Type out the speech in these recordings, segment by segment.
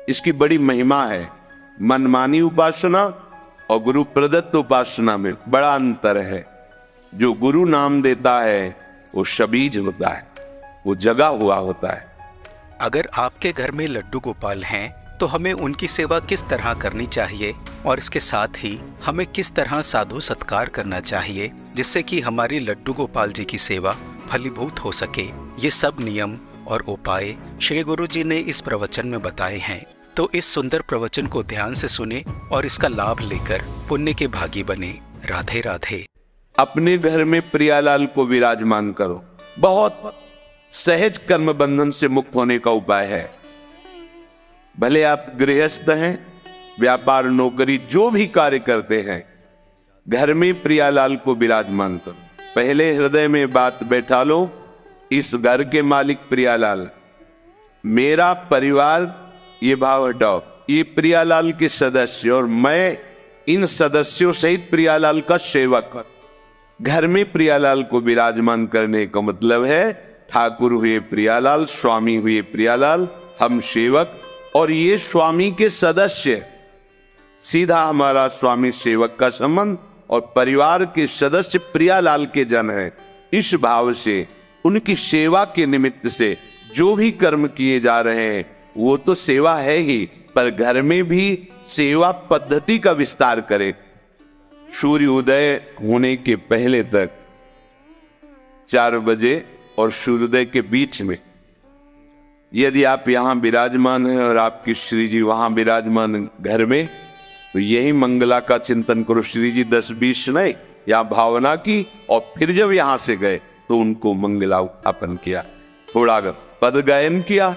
इसकी बड़ी महिमा है। मनमानी उपासना और गुरु प्रदत्त उपासना में बड़ा अंतर है। जो गुरु नाम देता है वो शबीज होता है, वो जगा हुआ होता है। अगर आपके घर में लड्डू गोपाल हैं तो हमें उनकी सेवा किस तरह करनी चाहिए और इसके साथ ही हमें किस तरह साधु सत्कार करना चाहिए जिससे कि हमारी लड्डू गोपाल जी की सेवा फलीभूत हो सके, ये सब नियम और उपाय श्री गुरु जी ने इस प्रवचन में बताए हैं। तो इस सुंदर प्रवचन को ध्यान से सुने और इसका लाभ लेकर पुण्य के भागी बने। राधे राधे। अपने घर में प्रियालाल को विराजमान करो। बहुत सहज कर्म बंधन से मुक्त होने का उपाय है। भले आप गृहस्थ हैं, व्यापार नौकरी जो भी कार्य करते हैं, घर में प्रियालाल को विराजमान करो। पहले हृदय में बात बैठा लो, इस घर के मालिक प्रियालाल, मेरा परिवार, ये भाव हटाओ, ये प्रियालाल के सदस्य और मैं इन सदस्यों सहित प्रियालाल का सेवक। घर में प्रियालाल को विराजमान करने का मतलब है ठाकुर हुए प्रियालाल, स्वामी हुए प्रियालाल, हम सेवक और ये स्वामी के सदस्य। सीधा हमारा स्वामी सेवक का संबंध और परिवार के सदस्य प्रियालाल के जन है। इस भाव से उनकी सेवा के निमित्त से जो भी कर्म किए जा रहे हैं वो तो सेवा है ही, पर घर में भी सेवा पद्धति का विस्तार करें। सूर्य उदय होने के पहले तक 4 बजे और सूर्योदय के बीच में यदि आप यहां विराजमान हैं और आपकी श्री जी वहां विराजमान घर में, तो यही मंगला का चिंतन करो। श्री जी 10-20 नहीं, या भावना की, और फिर जब यहां से गए तो उनको मंगलापन किया, थोड़ा पद गायन किया,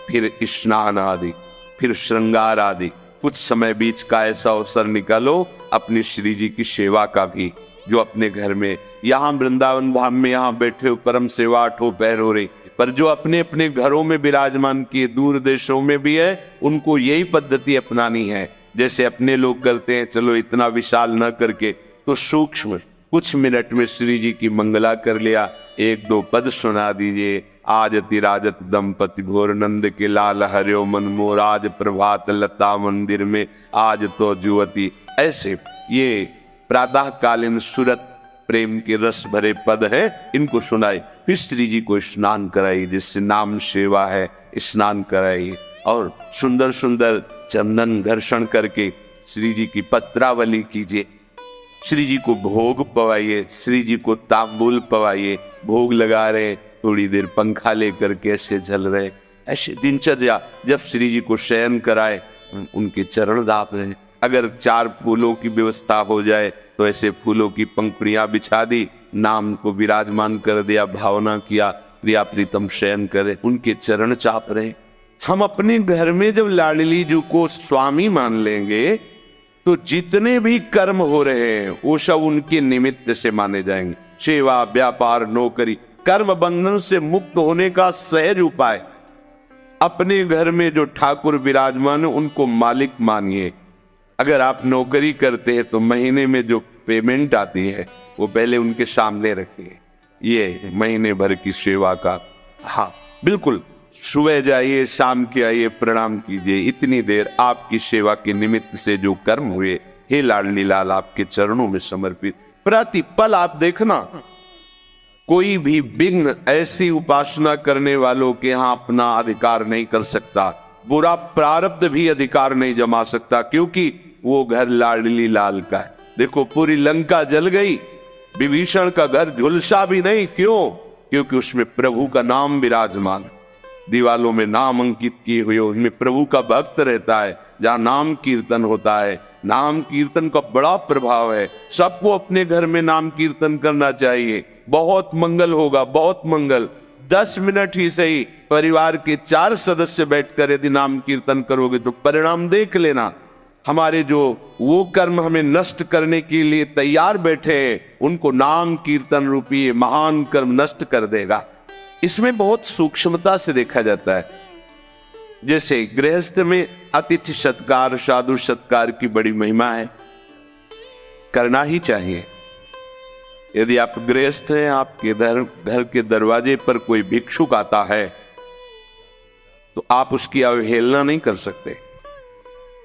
फिर स्नान आदि, फिर श्रृंगार आदि। कुछ समय बीच का ऐसा अवसर निकालो अपनी श्री जी की सेवा का भी, जो अपने घर में, यहाँ वृंदावन धाम में यहाँ बैठे हो परम सेवा 8 पहर हो रही, पर जो अपने अपने घरों में विराजमान किए दूर देशों में भी है, उनको यही पद्धति अपनानी है। जैसे अपने लोग करते हैं, चलो इतना विशाल न करके तो सूक्ष्म कुछ मिनट में श्री जी की मंगला कर लिया, 1-2 पद सुना दीजिए। आज तिराजत दंपति घोर नंद के लाल हरियो मन मोर, आज प्रभात लता मंदिर में आज तो जुवती। ऐसे ये प्रातः कालीन सूरत प्रेम के रस भरे पद हैं, इनको सुनाई। फिर श्री जी को स्नान कराई, जिससे नाम सेवा है, स्नान कराई और सुंदर सुंदर चंदन घर्षण करके श्री जी की पत्रावली कीजिए। श्री जी को भोग पवाइए, श्री जी को तांबूल पवाइए। भोग लगा रहे, थोड़ी देर पंखा लेकर के ऐसे झल रहे, ऐसे दिनचर्या। जब श्री जी को शयन कराए, उनके चरण दाप रहे। अगर 4 फूलों की व्यवस्था हो जाए तो ऐसे फूलों की पंखुड़ियां बिछा दी, नाम को विराजमान कर दिया, भावना किया, प्रिया प्रीतम शयन करे, उनके चरण चाप रहे। हम अपने घर में जब लाडली जी को स्वामी मान लेंगे तो जितने भी कर्म हो रहे हैं वो सब उनके निमित्त से माने जाएंगे। सेवा, व्यापार, नौकरी, कर्म बंधन से मुक्त होने का सहज उपाय। अपने घर में जो ठाकुर विराजमान है उनको मालिक मानिए। अगर आप नौकरी करते हैं तो महीने में जो पेमेंट आती है वो पहले उनके सामने रखिए, ये महीने भर की सेवा का। हाँ बिल्कुल, सुबह जाइए, शाम के आइए, प्रणाम कीजिए। इतनी देर आपकी सेवा के निमित्त से जो कर्म हुए, हे लाडली लाल आपके चरणों में समर्पित। प्रतिपल आप देखना, कोई भी विघ्न ऐसी उपासना करने वालों के यहाँ अपना अधिकार नहीं कर सकता। बुरा प्रारब्ध भी अधिकार नहीं जमा सकता, क्योंकि वो घर लाडली लाल का है। देखो पूरी लंका जल गई, विभीषण का घर झुलसा भी नहीं। क्यों? क्योंकि उसमें प्रभु का नाम विराजमान है। दीवालों में नाम अंकित किए हुए, उनमें प्रभु का भक्त रहता है। जहाँ नाम कीर्तन होता है, नाम कीर्तन का बड़ा प्रभाव है। सबको अपने घर में नाम कीर्तन करना चाहिए, बहुत मंगल होगा, बहुत मंगल। 10 मिनट ही सही, परिवार के 4 सदस्य बैठकर यदि नाम कीर्तन करोगे तो परिणाम देख लेना। हमारे जो वो कर्म हमें नष्ट करने के लिए तैयार बैठे हैं, उनको नाम कीर्तन रूपी महान कर्म नष्ट कर देगा। इसमें बहुत सूक्ष्मता से देखा जाता है। जैसे गृहस्थ में अतिथि सत्कार, साधु सत्कार की बड़ी महिमा है, करना ही चाहिए। यदि आप गृहस्थ हैं, आपके घर के दरवाजे पर कोई भिक्षुक आता है तो आप उसकी अवहेलना नहीं कर सकते।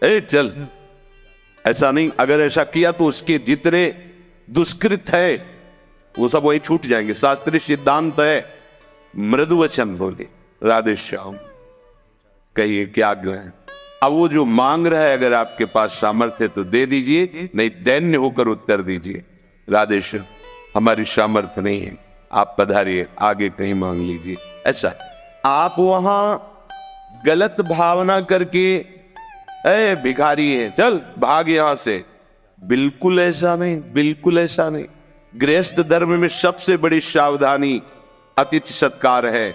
ए चल, ऐसा नहीं। अगर ऐसा किया तो उसके जितने दुष्कृत है वो सब वही छूट जाएंगे। शास्त्रीय सिद्धांत है मृदु वचन बोले, राधे श्याम, कहिए क्या आज्ञा है। अब वो जो मांग रहा है, अगर आपके पास सामर्थ्य तो दे दीजिए, नहीं दैन्य होकर उत्तर दीजिए, राधे श्याम हमारी सामर्थ्य नहीं है, आप पधारिए, आगे कहीं मांग लीजिए। ऐसा आप वहां गलत भावना करके ए भिखारी है चल भाग यहां से, बिल्कुल ऐसा नहीं, बिल्कुल ऐसा नहीं। गृहस्थ धर्म में सबसे बड़ी सावधानी अतिथि सत्कार है।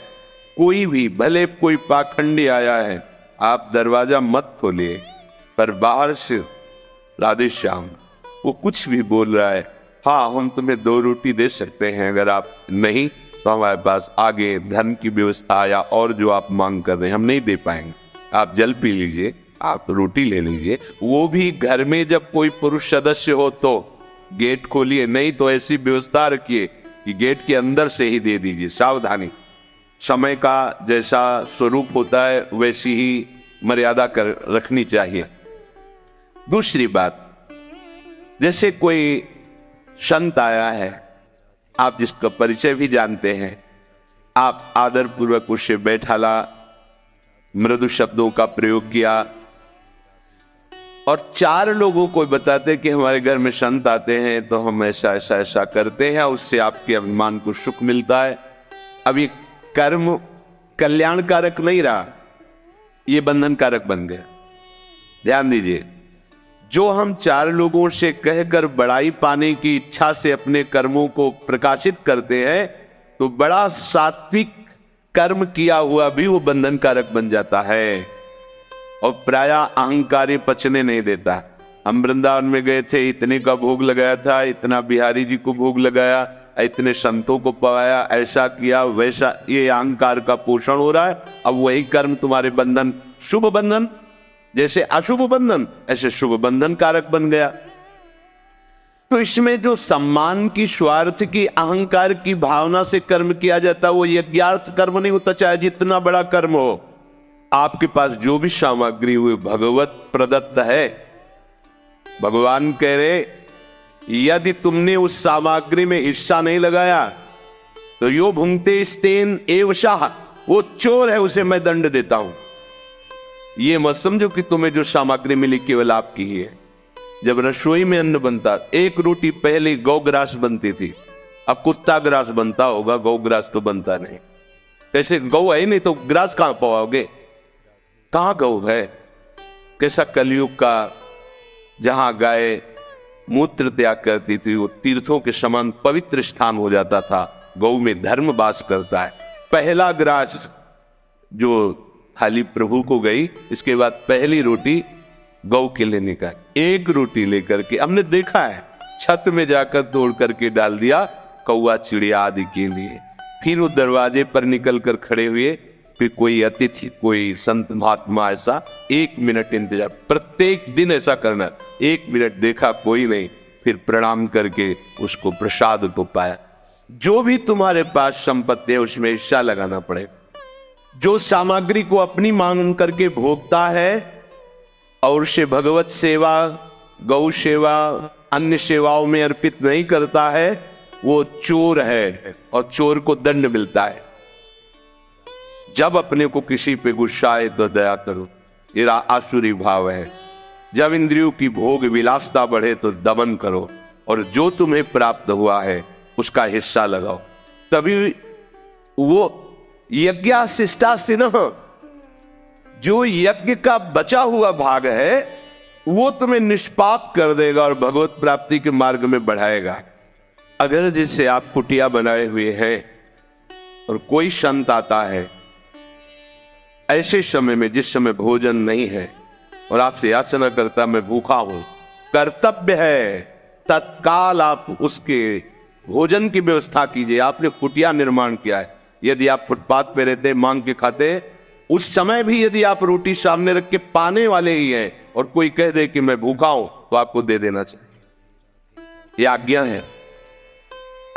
कोई भी, भले कोई पाखंडी आया है, आप दरवाजा मत खोलिए, पर बाहर से राधे श्याम, वो कुछ भी बोल रहा है, हाँ हम तुम्हें 2 रोटी दे सकते हैं, अगर आप नहीं तो हमारे पास आगे धन की व्यवस्था या और जो आप मांग कर रहे हैं हम नहीं दे पाएंगे, आप जल पी लीजिए, आप रोटी ले लीजिए। वो भी घर में जब कोई पुरुष सदस्य हो तो गेट खोलिए, नहीं तो ऐसी व्यवस्था रखिए कि गेट के अंदर से ही दे दीजिए। सावधानी, समय का जैसा स्वरूप होता है वैसी ही मर्यादा कर रखनी चाहिए। दूसरी बात, जैसे कोई संत आया है, आप जिसका परिचय भी जानते हैं, आप आदर पूर्वक उससे बैठाला, मृदु शब्दों का प्रयोग किया और 4 लोगों को बताते कि हमारे घर में संत आते हैं तो हम ऐसा ऐसा ऐसा करते हैं, उससे आपके अभिमान को सुख मिलता है। अब ये कर्म कल्याणकारक नहीं रहा, ये बंधनकारक बन गया। ध्यान दीजिए, जो हम 4 लोगों से कहकर बड़ाई पाने की इच्छा से अपने कर्मों को प्रकाशित करते हैं, तो बड़ा सात्विक कर्म किया हुआ भी वो बंधनकारक बन जाता है और प्राय अहंकारी पचने नहीं देता। हम वृंदावन में गए थे, इतने का भोग लगाया था, इतना बिहारी जी को भोग लगाया, इतने संतों को पवाया, ऐसा किया वैसा, ये अहंकार का पोषण हो रहा है। अब वही कर्म तुम्हारे बंधन, शुभ बंधन जैसे अशुभ बंधन, ऐसे शुभ बंधन कारक बन गया। तो इसमें जो सम्मान की, स्वार्थ की, अहंकार की भावना से कर्म किया जाता है वो यज्ञार्थ कर्म नहीं होता, चाहे जितना बड़ा कर्म हो। आपके पास जो भी सामग्री हुई भगवत प्रदत्त है, भगवान कह रहे यदि तुमने उस सामग्री में हिस्सा नहीं लगाया तो यो भुंगते स्तेन एव शाह, वो चोर है, उसे मैं दंड देता हूं। ये मत समझो कि तुम्हें जो सामग्री मिली केवल आपकी ही है। जब रसोई में अन्न बनता, 1 रोटी पहले गौग्रास बनती थी, अब कुत्ता ग्रास बनता होगा, गौग्रास तो बनता नहीं। कैसे, गौ है नहीं तो ग्रास कहां पाओगे, कहां गौ है। कैसा कलयुग का, जहां गाय मूत्र त्याग करती थी वो तीर्थों के समान पवित्र स्थान हो जाता था। गौ में धर्म वास करता है। पहला ग्रास जो थाली प्रभु को गई, इसके बाद पहली रोटी गौ के लिए निकाली। 1 रोटी लेकर के हमने देखा है, छत में जाकर तोड़ करके डाल दिया कौवा चिड़िया आदि के लिए। फिर वो दरवाजे पर निकल कर खड़े हुए, फिर कोई अतिथि, कोई संत महात्मा, ऐसा 1 मिनट इंतजार, प्रत्येक दिन ऐसा करना। 1 मिनट देखा कोई नहीं, फिर प्रणाम करके उसको प्रसाद को पाया। जो भी तुम्हारे पास संपत्ति है उसमें हिस्सा लगाना पड़ेगा। जो सामग्री को अपनी मांग करके भोगता है और उसे भगवत सेवा, गौ सेवा, अन्य सेवाओं में अर्पित नहीं करता है, वो चोर है और चोर को दंड मिलता है। जब अपने को किसी पे गुस्सा आए तो दया करो, ये आसुरी भाव है। जब इंद्रियों की भोग विलासता बढ़े तो दमन करो, और जो तुम्हें प्राप्त हुआ है उसका हिस्सा लगाओ। तभी वो यज्ञाशिष्टा से न, जो यज्ञ का बचा हुआ भाग है वो तुम्हें निष्पाप कर देगा और भगवत प्राप्ति के मार्ग में बढ़ाएगा। अगर जैसे आप कुटिया बनाए हुए हैं और कोई संत आता है ऐसे समय में, जिस समय भोजन नहीं है, और आपसे याचना करता मैं भूखा हूं, कर्तव्य है तत्काल आप उसके भोजन की व्यवस्था कीजिए। आपने कुटिया निर्माण किया है, यदि आप फुटपाथ पे रहते मांग के खाते, उस समय भी यदि आप रोटी सामने रख के पाने वाले ही हैं और कोई कह दे कि मैं भूखा हूं, तो आपको दे देना चाहिए, यह आज्ञा है।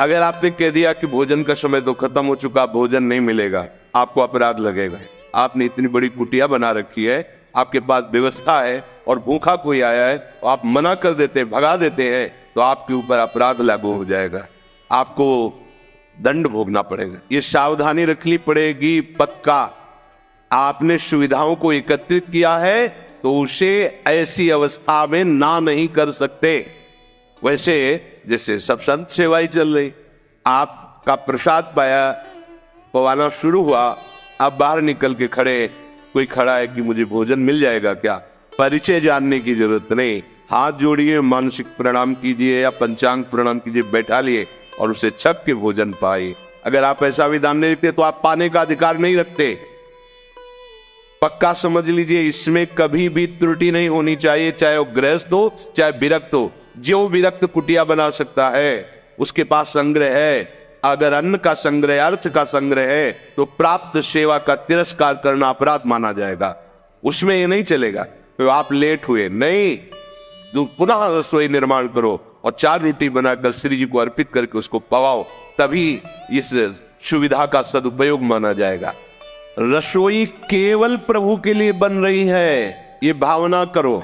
अगर आपने कह दिया कि भोजन का समय तो खत्म हो चुका, भोजन नहीं मिलेगा, आपको अपराध लगेगा। आपने इतनी बड़ी कुटिया बना रखी है, आपके पास व्यवस्था है और भूखा कोई आया है तो आप मना कर देते हैं, भगा देते हैं, तो आपके ऊपर अपराध लागू हो जाएगा, आपको दंड भोगना पड़ेगा। ये सावधानी रखनी पड़ेगी पक्का। आपने सुविधाओं को एकत्रित किया है तो उसे ऐसी अवस्था में ना नहीं कर सकते। वैसे जैसे सब संत सेवाई चल रही, आपका प्रसाद पाया, पवाना शुरू हुआ, आप बाहर निकल के खड़े, कोई खड़ा है कि मुझे भोजन मिल जाएगा क्या, परिचय जानने की जरूरत नहीं, हाथ जोड़िए, मानसिक प्रणाम कीजिए या पंचांग प्रणाम कीजिए, बैठा लिए और उसे छक के भोजन पाए। अगर आप ऐसा विधान नहीं रखते तो आप पाने का अधिकार नहीं रखते। पक्का समझ लीजिए, इसमें कभी भी त्रुटि नहीं होनी चाहिए, चाहे वो गृहस्थ हो चाहे विरक्त हो। जो विरक्त कुटिया बना सकता है उसके पास संग्रह है। अगर अन्न का संग्रह, अर्थ का संग्रह है तो प्राप्त सेवा का तिरस्कार करना अपराध माना जाएगा। उसमें ये नहीं चलेगा तो आप लेट हुए, नहीं, तो पुनः रसोई निर्माण करो और 4 रोटी बनाकर श्री जी को अर्पित करके उसको पवाओ, तभी इस सुविधा का सदुपयोग माना जाएगा। रसोई केवल प्रभु के लिए बन रही है, ये भावना करो।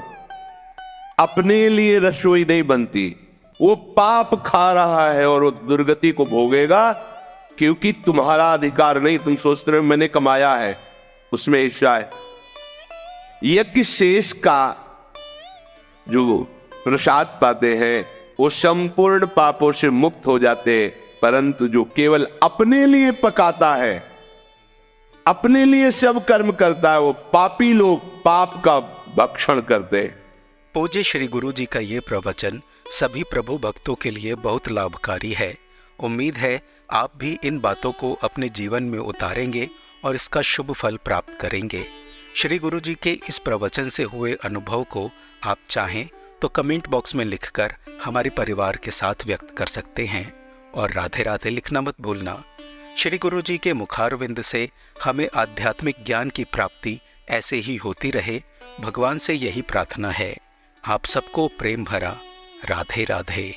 अपने लिए रसोई नहीं बनती। वो पाप खा रहा है और वो दुर्गति को भोगेगा क्योंकि तुम्हारा अधिकार नहीं। तुम सोचते हो मैंने कमाया है, उसमें हिस्सा है। यज्ञ शेष का जो प्रसाद पाते हैं वो संपूर्ण पापों से मुक्त हो जाते, परंतु जो केवल अपने लिए पकाता है, अपने लिए सब कर्म करता है, वो पापी लोग पाप का भक्षण करते हैं। पूज्य श्री गुरु जी का ये प्रवचन सभी प्रभु भक्तों के लिए बहुत लाभकारी है। उम्मीद है आप भी इन बातों को अपने जीवन में उतारेंगे और इसका शुभ फल प्राप्त करेंगे। श्री गुरु जी के इस प्रवचन से हुए अनुभव को आप चाहें तो कमेंट बॉक्स में लिखकर हमारे परिवार के साथ व्यक्त कर सकते हैं और राधे राधे लिखना मत भूलना। श्री गुरु जी के मुखारविंद से हमें आध्यात्मिक ज्ञान की प्राप्ति ऐसे ही होती रहे, भगवान से यही प्रार्थना है। आप सबको प्रेम भरा राधे राधे।